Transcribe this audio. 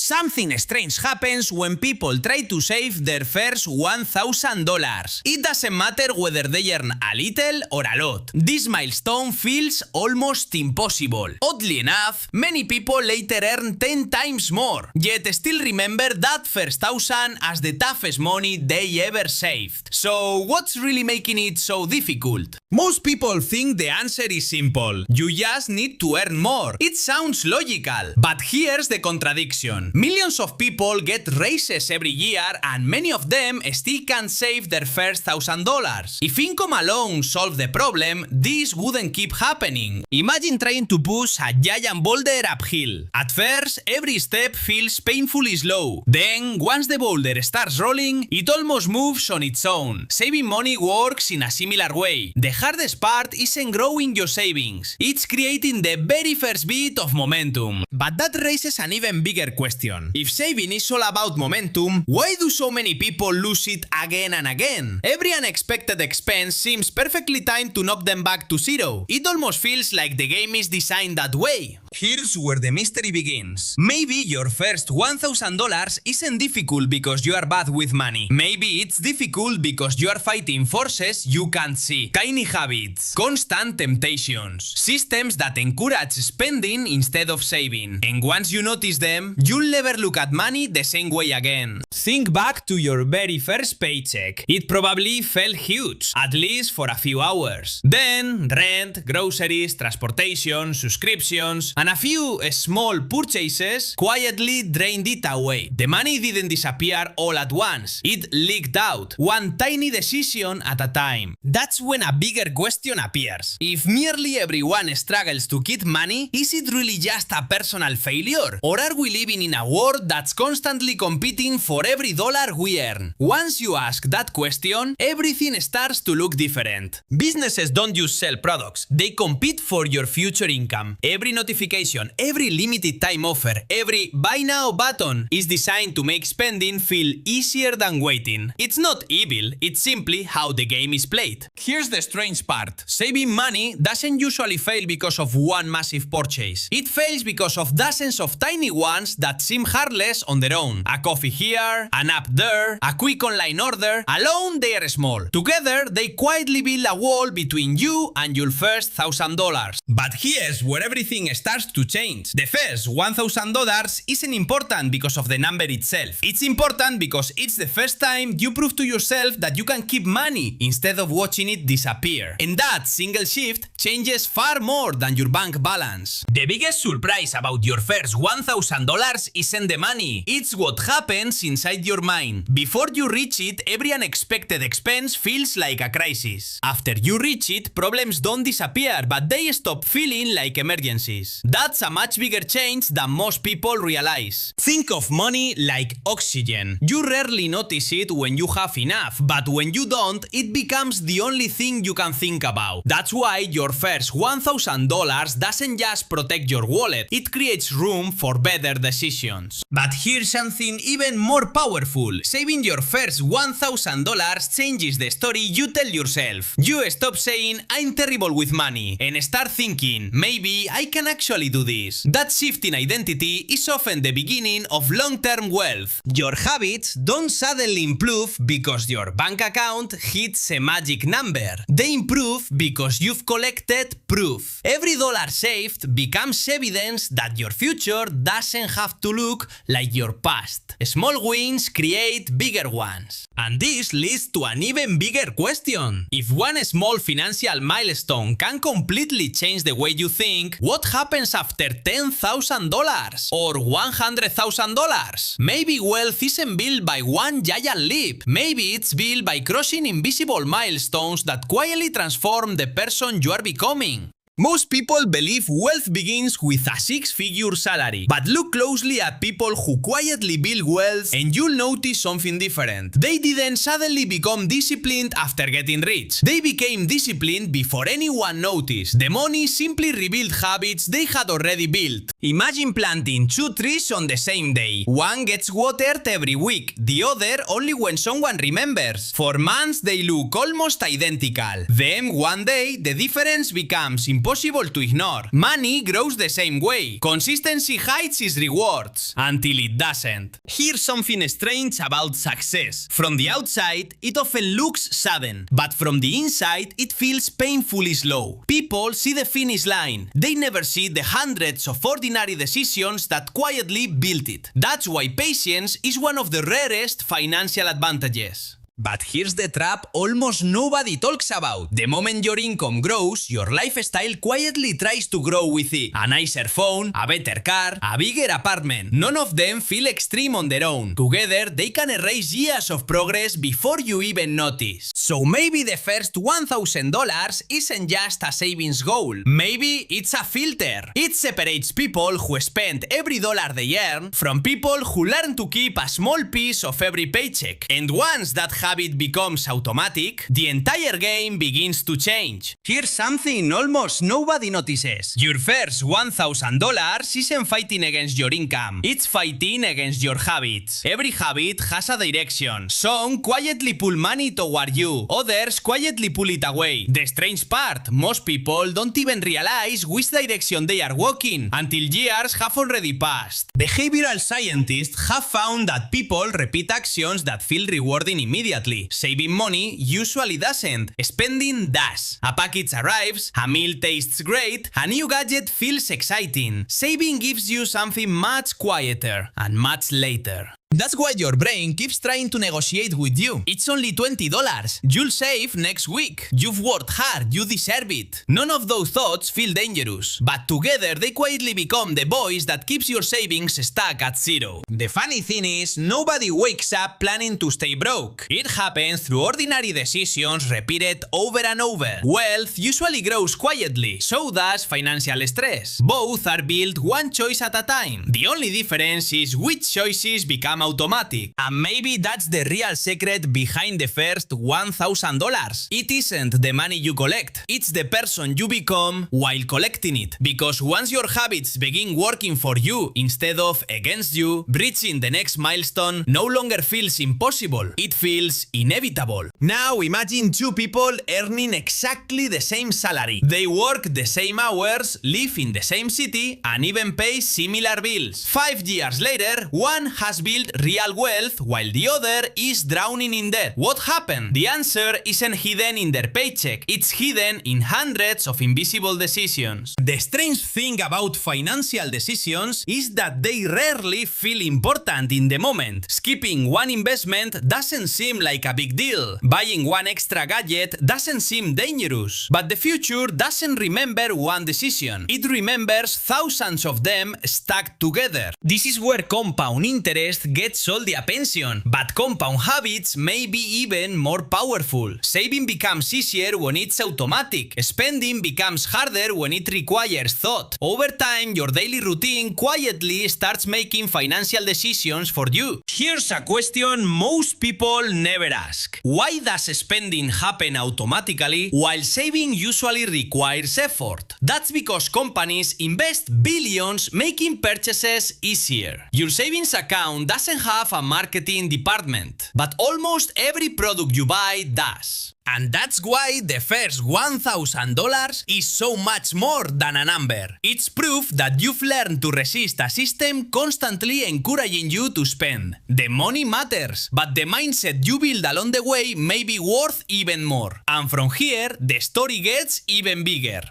Something strange happens when people try to save their first $1,000. It doesn't matter whether they earn a little or a lot. This milestone feels almost impossible. Oddly enough, many people later earn 10 times more, yet still remember that first thousand as the toughest money they ever saved. So what's really making it so difficult? Most people think the answer is simple. You just need to earn more. It sounds logical, but here's the contradiction. Millions of people get raises every year and many of them still can't save their first $1,000. If income alone solved the problem, this wouldn't keep happening. Imagine trying to push a giant boulder uphill. At first, every step feels painfully slow. Then, once the boulder starts rolling, it almost moves on its own. Saving money works in a similar way. The hardest part isn't growing your savings. It's creating the very first bit of momentum. But that raises an even bigger question. If saving is all about momentum, why do so many people lose it again and again? Every unexpected expense seems perfectly timed to knock them back to zero. It almost feels like the game is designed that way. Here's where the mystery begins. Maybe your first $1,000 isn't difficult because you are bad with money. Maybe it's difficult because you are fighting forces you can't see. Tiny habits, constant temptations, systems that encourage spending instead of saving. And once you notice them, you'll never look at money the same way again. Think back to your very first paycheck. It probably felt huge, at least for a few hours. Then, rent, groceries, transportation, subscriptions, and a few small purchases quietly drained it away. The money didn't disappear all at once. It leaked out, one tiny decision at a time. That's when a bigger question appears. If nearly everyone struggles to keep money, is it really just a personal failure? Or are we living in a world that's constantly competing for every dollar we earn? Once you ask that question, everything starts to look different. Businesses don't just sell products, they compete for your future income. Every notification, every limited time offer, every buy now button is designed to make spending feel easier than waiting. It's not evil, it's simply how the game is played. Here's the strange part. Saving money doesn't usually fail because of one massive purchase. It fails because of dozens of tiny ones that seem harmless on their own. A coffee here, an app there, a quick online order. Alone they are small. Together they quietly build a wall between you and your first $1,000. But here's where everything starts to change. The first $1,000 isn't important because of the number itself. It's important because it's the first time you prove to yourself that you can keep money instead of watching it disappear. And that single shift changes far more than your bank balance. The biggest surprise about your first $1,000 isn't the money. It's what happens inside your mind. Before you reach it, every unexpected expense feels like a crisis. After you reach it, problems don't disappear, but they stop feeling like emergencies. That's a much bigger change than most people realize. Think of money like oxygen. You rarely notice it when you have enough, but when you don't, it becomes the only thing you can think about. That's why your first $1,000 doesn't just protect your wallet, it creates room for better decisions. But here's something even more powerful. Saving your first $1,000 changes the story you tell yourself. You stop saying, I'm terrible with money, and start thinking, maybe I can actually do this. That shift in identity is often the beginning of long-term wealth. Your habits don't suddenly improve because your bank account hits a magic number. They improve because you've collected proof. Every dollar saved becomes evidence that your future doesn't have to look like your past. Small wins create bigger ones. And this leads to an even bigger question. If one small financial milestone can completely change the way you think, what happens after $10,000 or $100,000? Maybe wealth isn't built by one giant leap. Maybe it's built by crossing invisible milestones that quietly transform the person you are becoming. Most people believe wealth begins with a six-figure salary, but look closely at people who quietly build wealth and you'll notice something different. They didn't suddenly become disciplined after getting rich. They became disciplined before anyone noticed. The money simply rebuilt habits they had already built. Imagine planting two trees on the same day. One gets watered every week, the other only when someone remembers. For months they look almost identical. Then one day the difference becomes important impossible to ignore. Money grows the same way. Consistency hides its rewards until it doesn't. Here's something strange about success. From the outside, it often looks sudden, but from the inside, it feels painfully slow. People see the finish line. They never see the hundreds of ordinary decisions that quietly built it. That's why patience is one of the rarest financial advantages. But here's the trap almost nobody talks about. The moment your income grows, your lifestyle quietly tries to grow with it. A nicer phone, a better car, a bigger apartment. None of them feel extreme on their own. Together, they can erase years of progress before you even notice. So maybe the first $1,000 isn't just a savings goal. Maybe it's a filter. It separates people who spend every dollar they earn from people who learn to keep a small piece of every paycheck. And once that habit becomes automatic, the entire game begins to change. Here's something almost nobody notices. Your first $1,000 isn't fighting against your income. It's fighting against your habits. Every habit has a direction. Some quietly pull money toward you. Others quietly pull it away. The strange part, most people don't even realize which direction they are walking until years have already passed. Behavioral scientists have found that people repeat actions that feel rewarding immediately. Saving money usually doesn't. Spending does. A package arrives, a meal tastes great, a new gadget feels exciting. Saving gives you something much quieter and much later. That's why your brain keeps trying to negotiate with you. It's only $20. You'll save next week. You've worked hard. You deserve it. None of those thoughts feel dangerous, but together they quietly become the voice that keeps your savings stuck at zero. The funny thing is, nobody wakes up planning to stay broke. It happens through ordinary decisions repeated over and over. Wealth usually grows quietly. So does financial stress. Both are built one choice at a time. The only difference is which choices become automatic. And maybe that's the real secret behind the first $1,000. It isn't the money you collect, it's the person you become while collecting it. Because once your habits begin working for you instead of against you, reaching the next milestone no longer feels impossible, it feels inevitable. Now imagine two people earning exactly the same salary. They work the same hours, live in the same city, and even pay similar bills. 5 years later, one has built real wealth while the other is drowning in debt. What happened? The answer isn't hidden in their paycheck, it's hidden in hundreds of invisible decisions. The strange thing about financial decisions is that they rarely feel important in the moment. Skipping one investment doesn't seem like a big deal. Buying one extra gadget doesn't seem dangerous. But the future doesn't remember one decision. It remembers thousands of them stacked together. This is where compound interest gets all the attention, but compound habits may be even more powerful. Saving becomes easier when it's automatic. Spending becomes harder when it requires thought. Over time, your daily routine quietly starts making financial decisions for you. Here's a question most people never ask. Why does spending happen automatically while saving usually requires effort? That's because companies invest billions making purchases easier. Your savings account doesn't have a marketing department, but almost every product you buy does. And that's why the first $1,000 is so much more than a number. It's proof that you've learned to resist a system constantly encouraging you to spend. The money matters, but the mindset you build along the way may be worth even more. And from here, the story gets even bigger.